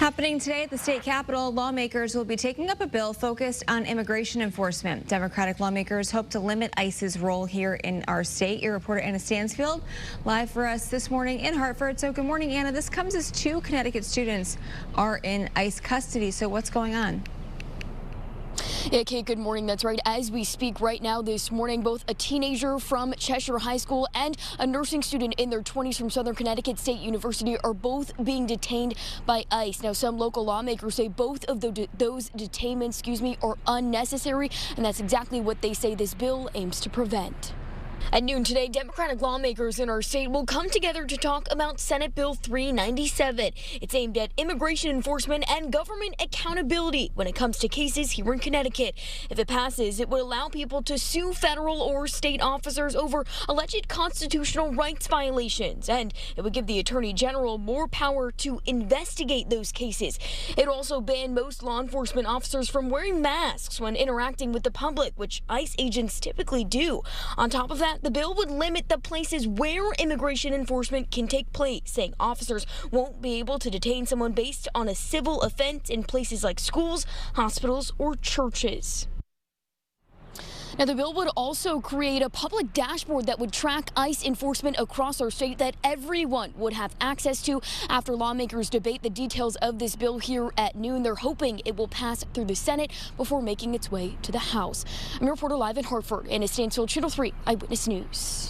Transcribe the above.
Happening today at the state capitol, lawmakers will be taking up a bill focused on immigration enforcement. Democratic lawmakers hope to limit ICE's role here in our state. Your reporter Anna Stansfield live for us this morning in Hartford. So good morning, Anna. This comes as 2 Connecticut students are in ICE custody. So what's going on? Yeah, Kate, good morning. That's right. As we speak right now this morning, both a teenager from Cheshire High School and a nursing student in their 20s from Southern Connecticut State University are both being detained by ICE. Now, some local lawmakers say both of those detainments, are unnecessary, and that's exactly what they say this bill aims to prevent. At noon today, Democratic lawmakers in our state will come together to talk about Senate Bill 397. It's aimed at immigration enforcement and government accountability when it comes to cases here in Connecticut. If it passes, it would allow people to sue federal or state officers over alleged constitutional rights violations, and it would give the Attorney General more power to investigate those cases. It would also ban most law enforcement officers from wearing masks when interacting with the public, which ICE agents typically do. On top of that, the bill would limit the places where immigration enforcement can take place, saying officers won't be able to detain someone based on a civil offense in places like schools, hospitals, or churches. Now, the bill would also create a public dashboard that would track ICE enforcement across our state that everyone would have access to. After lawmakers debate the details of this bill here at noon, they're hoping it will pass through the Senate before making its way to the House. I'm your reporter live in Hartford, Anna Stansfield, Channel 3 Eyewitness News.